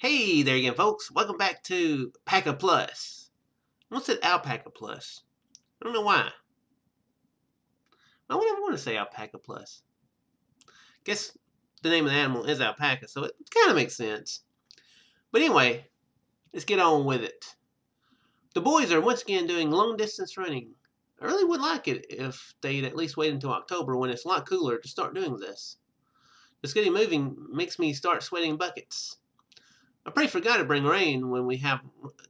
Hey there again, folks. Welcome back to Pacaplus. I almost said Alpaca Plus. I don't know why. I wouldn't want to say Alpaca Plus. Guess the name of the animal is alpaca, so it kind of makes sense. But anyway, let's get on with it. The boys are once again doing long distance running. I really would like it if they'd at least wait until October when it's a lot cooler to start doing this. Just getting moving makes me start sweating buckets. I pray for God to bring rain when we have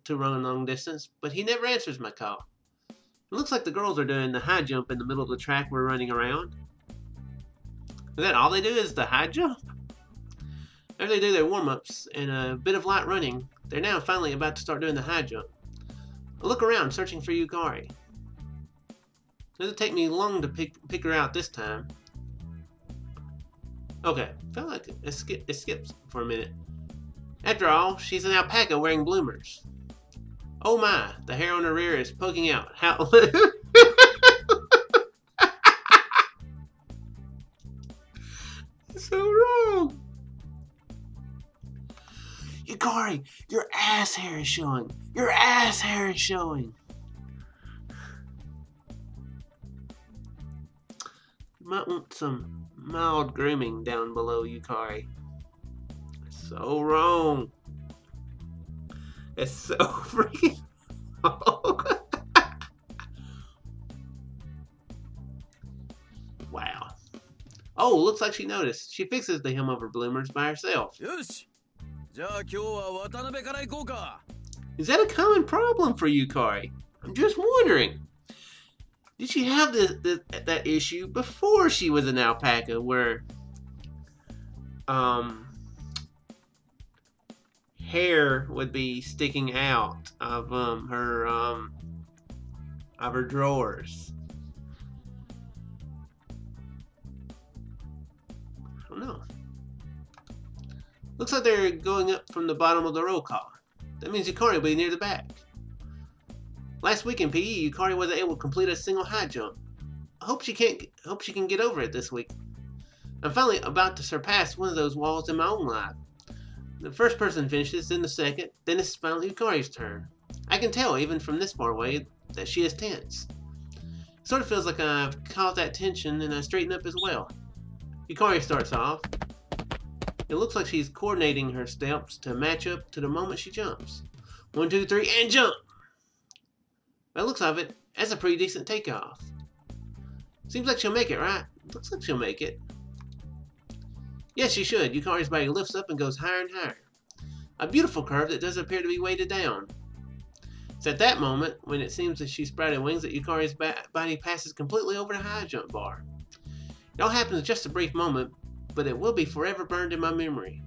to run long distance, but he never answers my call. It looks like the girls are doing the high jump in the middle of the track we're running around. Is that all they do is the high jump? After they do their warm-ups and a bit of light running, they're now finally about to start doing the high jump. I look around searching for Yukari. It doesn't take me long to pick her out this time. Okay, felt like it skips for a minute. After all, she's an alpaca wearing bloomers. Oh my, the hair on her rear is poking out. How? So wrong. Yukari, your ass hair is showing. Your ass hair is showing. You might want some mild grooming down below, Yukari. So wrong. It's so freaking wrong. Wow. Oh, looks like she noticed. She fixes the hem of her bloomers by herself. Is that a common problem for Yukari? I'm just wondering. Did she have that issue before she was an alpaca where hair would be sticking out of her drawers? I don't know. Looks like they're going up from the bottom of the roll call. That means Yukari will be near the back. Last week in PE, Yukari wasn't able to complete a single high jump. I hope she can get over it this week. I'm finally about to surpass one of those walls in my own life. The first person finishes, then the second, then it's finally Yukari's turn. I can tell, even from this far away, that she is tense. It sort of feels like I've caused that tension and I straighten up as well. Yukari starts off. It looks like she's coordinating her steps to match up to the moment she jumps. 1, 2, 3, and jump! By the looks of it, that's a pretty decent takeoff. Seems like she'll make it, right? Looks like she'll make it. Yes, she should. Yukari's body lifts up and goes higher and higher. A beautiful curve that doesn't appear to be weighted down. It's at that moment, when it seems that she's sprouted wings, that Yukari's body passes completely over the high jump bar. It all happens in just a brief moment, but it will be forever burned in my memory.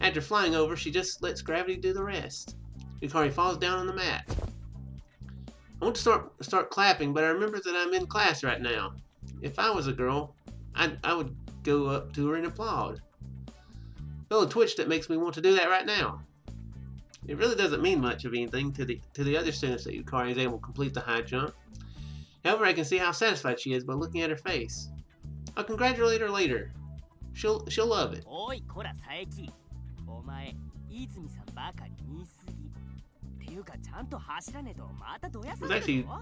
After flying over, she just lets gravity do the rest. Yukari falls down on the mat. I want to start clapping, but I remember that I'm in class right now. If I was a girl, I would go up to her and applaud. Feel a twitch that makes me want to do that right now. It really doesn't mean much of anything to the other students that Yukari is able to complete the high jump. However, I can see how satisfied she is by looking at her face. I'll congratulate her later. She'll love it.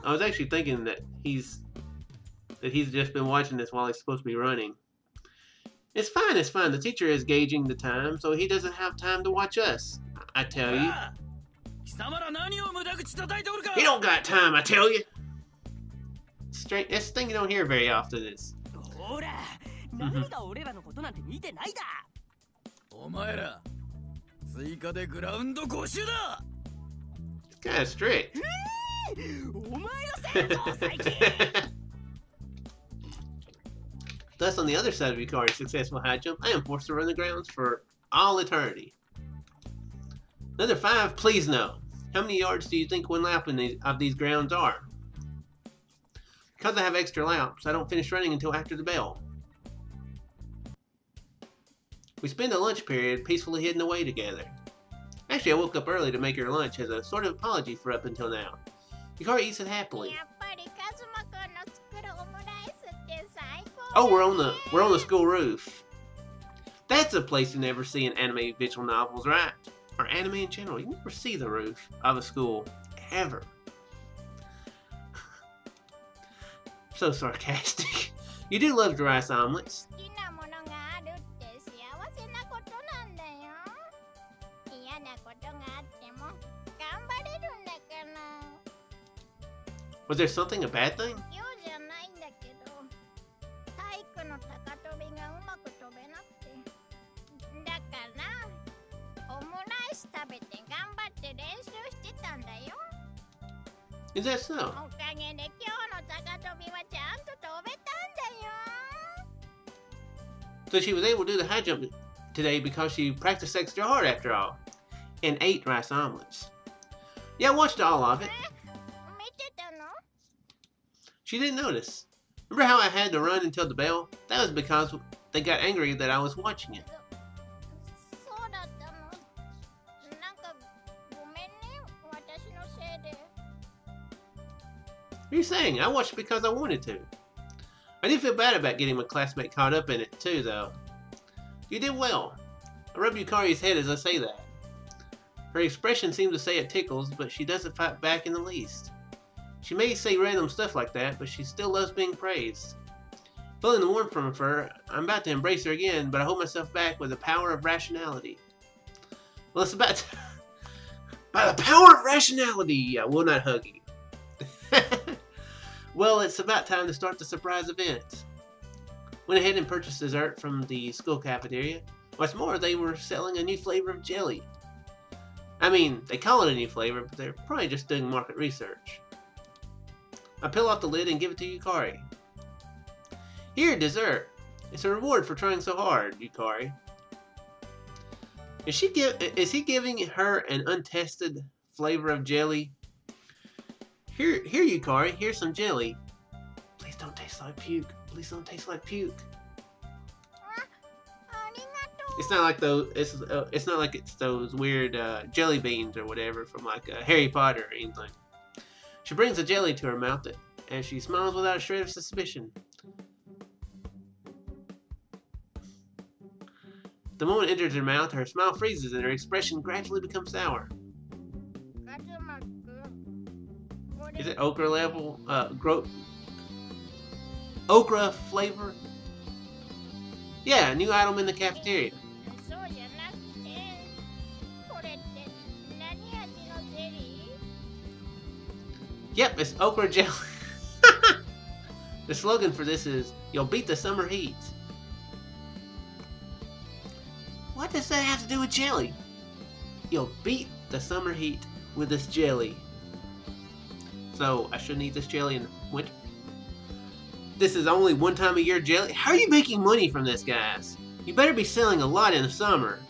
I was actually thinking that he's just been watching this while he's supposed to be running. It's fine. The teacher is gauging the time, so he doesn't have time to watch us. I tell you. He don't got time, I tell you. Straight. That's the thing you don't hear very often is. It's kind of strict. Thus, on the other side of Yukari's successful high jump, I am forced to run the grounds for all eternity. Another 5, please no. How many yards do you think one lap of these grounds are? Because I have extra laps, I don't finish running until after the bell. We spend the lunch period peacefully hidden away together. Actually, I woke up early to make her lunch as a sort of apology for up until now. Yukari eats it happily. Oh, we're on the school roof. That's That's a place you never see in anime visual novels, right? Or anime in general. You never see the roof of a school. Ever. So sarcastic. You do love rice omelets. Was there something a bad thing? Is that so? So she was able to do the high jump today because she practiced extra hard after all. And ate rice omelets. Yeah, I watched all of it. She didn't notice. Remember how I had to run until the bell? That was because they got angry that I was watching it. What are you saying? I watched it because I wanted to. I did feel bad about getting my classmate caught up in it too, though. You did well. I rub Yukari's head as I say that. Her expression seems to say it tickles, but she doesn't fight back in the least. She may say random stuff like that, but she still loves being praised. Feeling the warmth from her, I'm about to embrace her again, but I hold myself back with the power of rationality. Well, it's about by the power of rationality, I will not hug you. Well, it's about time to start the surprise event. Went ahead and purchased dessert from the school cafeteria. What's more, they were selling a new flavor of jelly. I mean, they call it a new flavor, but they're probably just doing market research. I peel off the lid and give it to Yukari. Here, dessert. It's a reward for trying so hard, Yukari. Is he giving her an untested flavor of jelly? Here, Yukari. Here's some jelly. Please don't taste like puke. Please don't taste like puke. It's not like those. It's not like it's those weird jelly beans or whatever from like Harry Potter or anything. She brings the jelly to her mouth and she smiles without a shred of suspicion. The moment it enters her mouth, her smile freezes and her expression gradually becomes sour. Is it okra level? Okra flavor? Yeah, new item in the cafeteria. Yep, it's okra jelly. The slogan for this is, "You'll beat the summer heat." What does that have to do with jelly? You'll beat the summer heat with this jelly. So, I shouldn't eat this jelly in winter? This is only one time a year jelly? How are you making money from this, guys? You better be selling a lot in the summer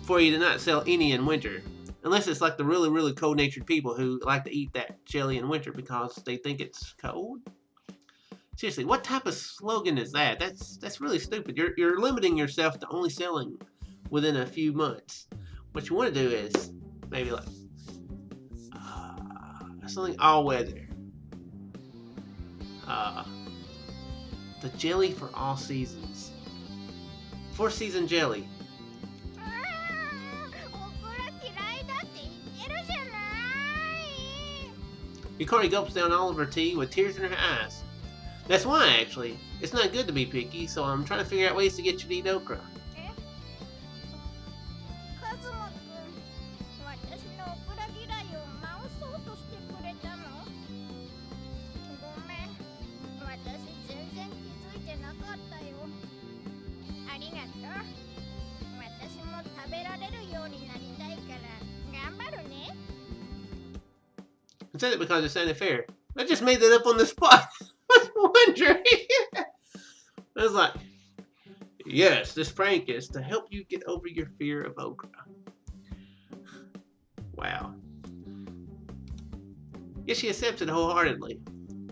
for you to not sell any in winter. Unless it's like the really, really cold-natured people who like to eat that jelly in winter because they think it's cold. Seriously, what type of slogan is that? That's really stupid. You're limiting yourself to only selling within a few months. What you want to do is maybe like something all weather. The jelly for all seasons. 4-season jelly. Yukari gulps down all of her tea with tears in her eyes. That's why, actually. It's not good to be picky, so I'm trying to figure out ways to get you to eat okra. I said it because it sounded fair. I just made that up on the spot. I was wondering. I was like, yes, this prank is to help you get over your fear of okra. Wow. Yes, she accepts it wholeheartedly.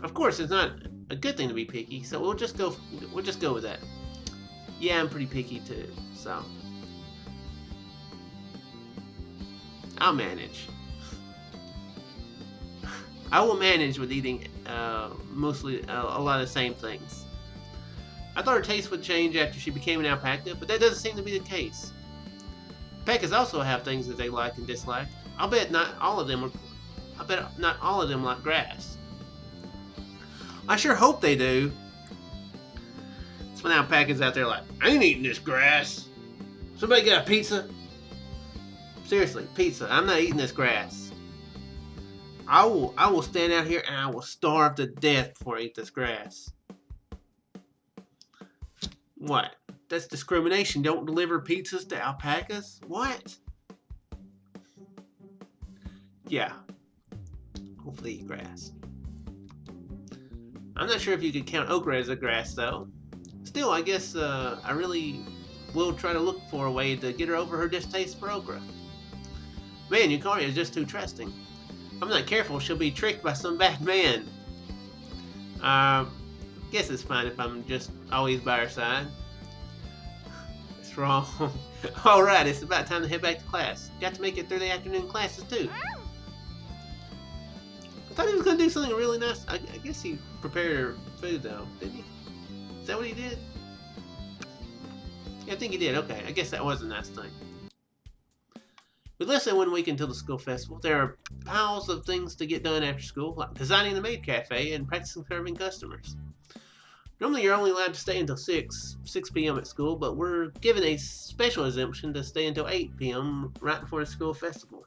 Of course, it's not a good thing to be picky, so we'll just go with that. Yeah, I'm pretty picky too, so I'll manage. I will manage with eating mostly a lot of the same things. I thought her taste would change after she became an alpaca, but that doesn't seem to be the case. Alpacas also have things that they like and dislike. I bet not all of them like grass. I sure hope they do. Some alpacas out there like, I ain't eating this grass. Somebody get a pizza? Seriously, pizza. I'm not eating this grass. I will stand out here and I will starve to death before I eat this grass. What? That's discrimination. Don't deliver pizzas to alpacas? What? Yeah. Hopefully eat grass. I'm not sure if you could count okra as a grass though. Still, I guess I really will try to look for a way to get her over her distaste for okra. Man, Yukari is just too trusting. If I'm not careful, she'll be tricked by some bad man. Guess it's fine if I'm just always by her side. It's wrong. Alright, it's about time to head back to class. Got to make it through the afternoon classes too. I thought he was going to do something really nice. I guess he prepared her food though, didn't he? Is that what he did? Yeah, I think he did. Okay, I guess that was a nice thing. With less than 1 week until the school festival, there are piles of things to get done after school, like designing the maid cafe and practicing serving customers. Normally you're only allowed to stay until 6 p.m. at school, but we're given a special exemption to stay until 8 p.m. right before the school festival.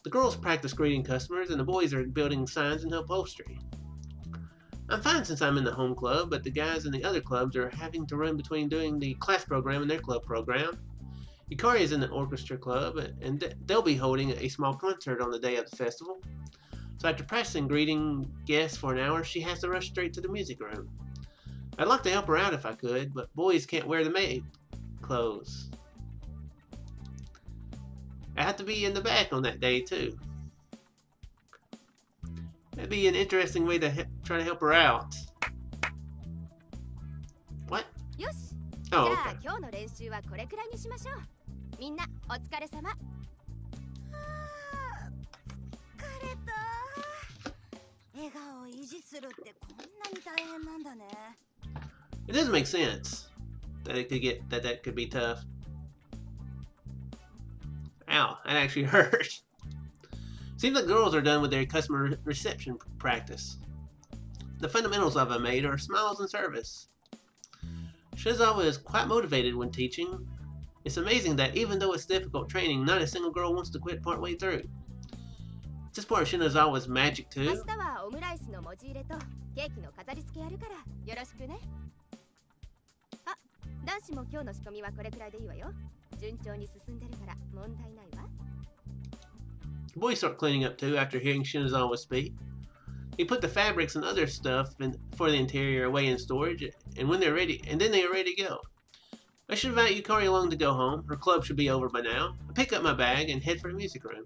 The girls practice greeting customers, and the boys are building signs and upholstery. I'm fine since I'm in the home club, but the guys in the other clubs are having to run between doing the class program and their club program. Yukari is in the orchestra club, and they'll be holding a small concert on the day of the festival. So after practicing greeting guests for an hour, she has to rush straight to the music room. I'd like to help her out if I could, but boys can't wear the maid clothes. I have to be in the back on that day too. That'd be an interesting way to try to help her out. What? Oh, okay. It doesn't make sense that that could be tough. Ow, that actually hurt. Seems like girls are done with their customer reception practice. The fundamentals of a maid are smiles and service. Shizawa is quite motivated when teaching. It's amazing that even though it's difficult training, not a single girl wants to quit partway through. Is this part of Shinazawa's magic too? The boys start cleaning up too after hearing Shinazawa speak. He put the fabrics and other stuff for the interior away in storage, and when they're ready, and then they are ready to go. I should invite Yukari along to go home. Her club should be over by now. I pick up my bag and head for the music room.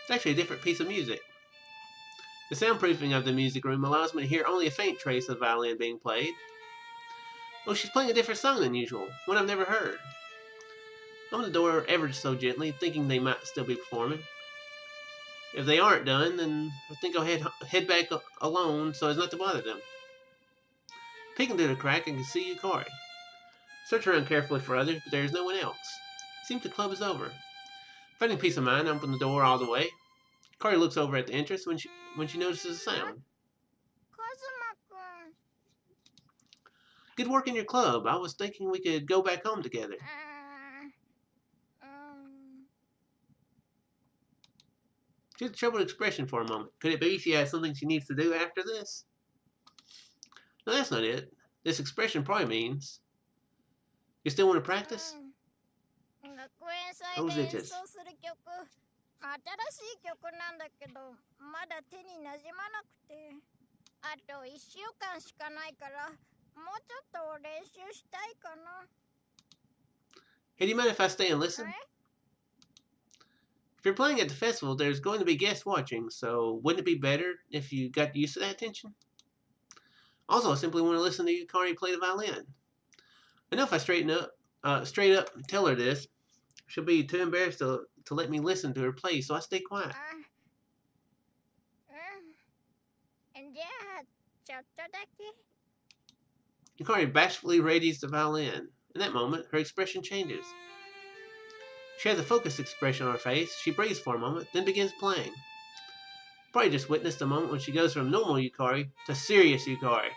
It's actually a different piece of music. The soundproofing of the music room allows me to hear only a faint trace of violin being played. Oh, she's playing a different song than usual, one I've never heard. I open the door ever so gently, thinking they might still be performing. If they aren't done, then I think I'll head back alone so as not to bother them. Peeking through the crack, I can see Yukari. Search around carefully for others, but there is no one else. It seems the club is over. Finding peace of mind, I open the door all the way. Yukari looks over at the entrance when she notices a sound. Kazuma-kun. Good work in your club. I was thinking we could go back home together. She had a troubled expression for a moment. Could it be she has something she needs to do after this? No, that's not it. This expression probably means you still want to practice? Those itches. Hey, do you mind if I stay and listen? If you're playing at the festival, there's going to be guests watching, so wouldn't it be better if you got used to that attention? Also, I simply want to listen to Yukari play the violin. I know if I straight up tell her this, she'll be too embarrassed to let me listen to her play, so I stay quiet. Yukari bashfully readies the violin. In that moment, her expression changes. She has a focused expression on her face. She breathes for a moment, then begins playing. Probably just witnessed a moment when she goes from normal Yukari to serious Yukari.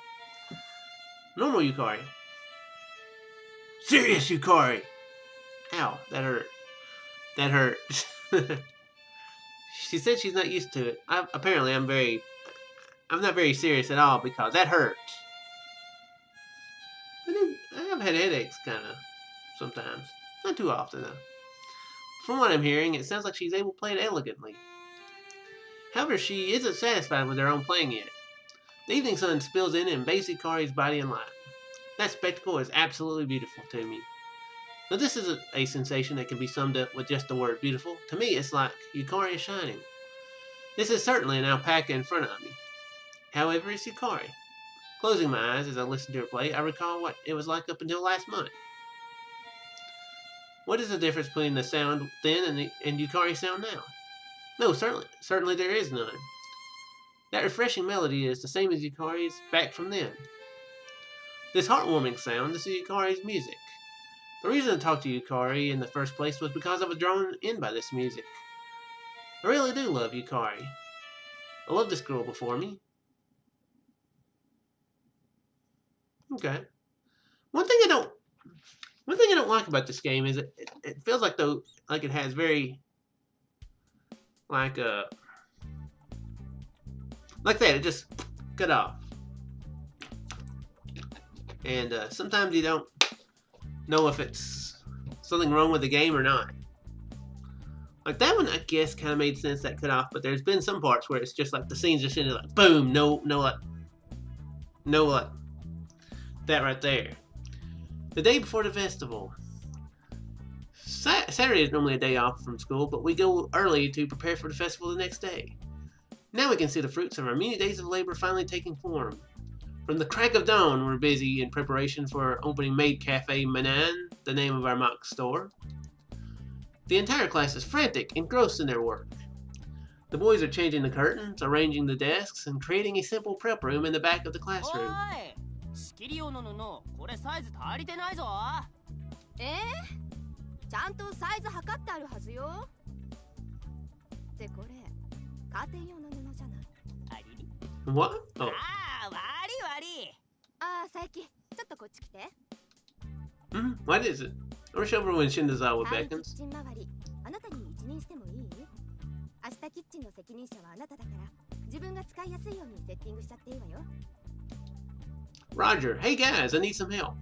Normal Yukari. Serious Yukari! Ow, that hurt. That hurt. She said she's not used to it. Apparently, I'm not very serious at all because that hurt. I have had headaches, kind of, sometimes. Not too often, though. From what I'm hearing, it sounds like she's able to play it elegantly. However, she isn't satisfied with her own playing yet. The evening sun spills in and bathes Yukari's body in light. That spectacle is absolutely beautiful to me. Now, this isn't a sensation that can be summed up with just the word beautiful. To me, it's like Yukari is shining. This is certainly an alpaca in front of me. However, it's Yukari. Closing my eyes as I listen to her play, I recall what it was like up until last month. What is the difference between the sound then and Yukari's sound now? No, certainly there is none. That refreshing melody is the same as Yukari's back from then. This heartwarming sound, this is Yukari's music. The reason I talked to Yukari in the first place was because I was drawn in by this music. I really do love Yukari. I love this girl before me. Okay. One thing I don't like about this game is it feels like it has very like that. It just cut off, and sometimes you don't know if it's something wrong with the game or not. Like that one, I guess, kind of made sense that cut off, but there's been some parts where it's just like the scenes just ended like boom, no, that right there. The day before the festival. Saturday is normally a day off from school, but we go early to prepare for the festival the next day. Now we can see the fruits of our many days of labor finally taking form. From the crack of dawn, we're busy in preparation for opening Maid Cafe Manan, the name of our mock store. The entire class is frantic, engrossed in their work. The boys are changing the curtains, arranging the desks, and creating a simple prep room in the back of the classroom. What? Oh. What is it? Rush over when Shindazawa beckons. Roger, hey guys, I need some help.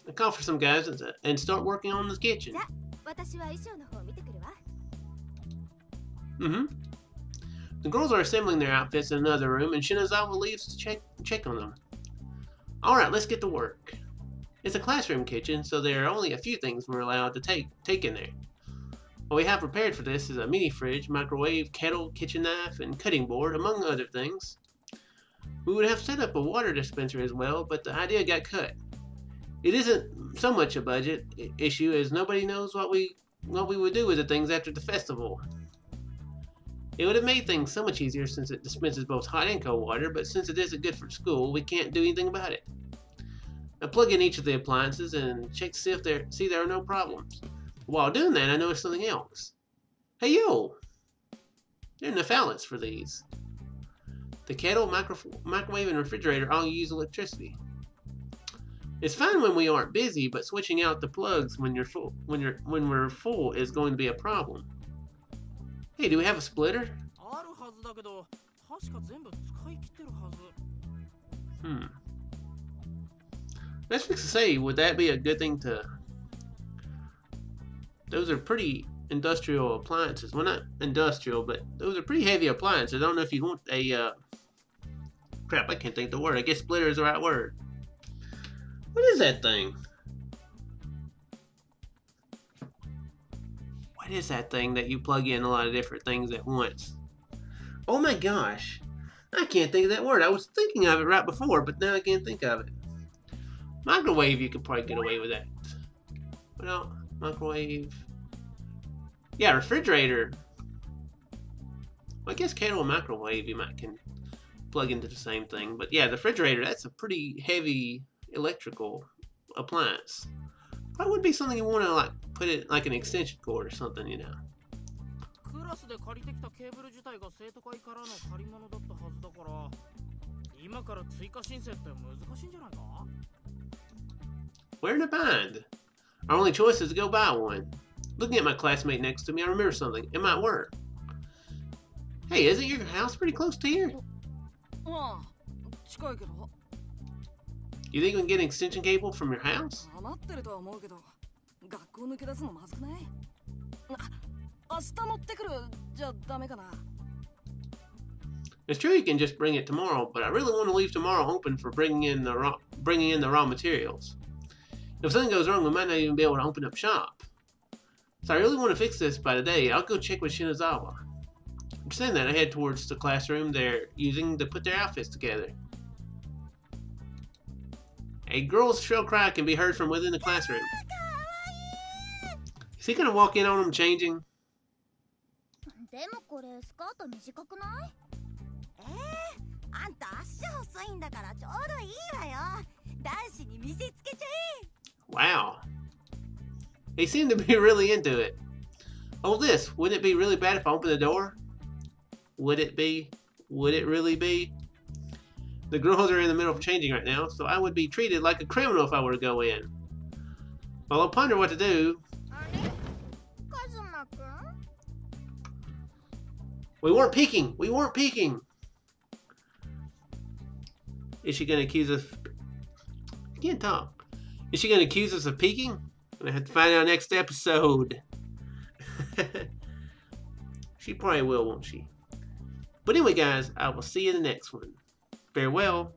I call for some guys and start working on the kitchen. The girls are assembling their outfits in another room, and Shinazawa leaves to check on them. Alright, let's get to work. It's a classroom kitchen, so there are only a few things we're allowed to take in there. What we have prepared for this is a mini fridge, microwave, kettle, kitchen knife, and cutting board, among other things. We would have set up a water dispenser as well, but the idea got cut. It isn't so much a budget issue as nobody knows what we would do with the things after the festival. It would have made things so much easier since it dispenses both hot and cold water, but since it isn't good for school, we can't do anything about it. I plug in each of the appliances and check to see there are no problems. While doing that, I noticed something else. Hey yo! There are enough outlets for these. The kettle, microwave, and refrigerator all use electricity. It's fine when we aren't busy, but switching out the plugs when we're full is going to be a problem. Hey, do we have a splitter? That's fixed to say, would that be a good thing to... Those are pretty industrial appliances. Well, not industrial, but those are pretty heavy appliances. I don't know if you want a... Crap, I can't think of the word. I guess splitter is the right word. What is that thing? What is that thing that you plug in a lot of different things at once? Oh my gosh. I can't think of that word. I was thinking of it right before, but now I can't think of it. Microwave, you could probably get away with that. Well, microwave. Yeah, refrigerator. Well, I guess kettle and microwave you can plug into the same thing. But yeah, the refrigerator, that's a pretty heavy electrical appliance. Probably would be something you want to like put it like an extension cord or something, you know. クラスで借りてきたケーブル自体が生徒会からの借り物だったはずだから、今から追加申請って難しいんじゃないか? We're in a bind. Our only choice is to go buy one. Looking at my classmate next to me, I remember something. It might work. Hey, isn't your house pretty close to here? You think we can get an extension cable from your house? It's true you can just bring it tomorrow, but I really want to leave tomorrow open for bringing in the raw materials. If something goes wrong, we might not even be able to open up shop. So I really want to fix this by today. I'll go check with Shinazawa. I'm saying that I head towards the classroom they're using to put their outfits together. A girl's shrill cry can be heard from within the classroom. Is he gonna walk in on them changing? Wow. He seemed to be really into it. Oh, this. Wouldn't it be really bad if I opened the door? Would it be? Would it really be? The girls are in the middle of changing right now, so I would be treated like a criminal if I were to go in. Well, I'll ponder what to do. We weren't peeking! We weren't peeking! Is she going to accuse us? I can't talk. Is she going to accuse us of peeking? I'm going to have to find out next episode. She probably will, won't she? But anyway, guys, I will see you in the next one. Farewell.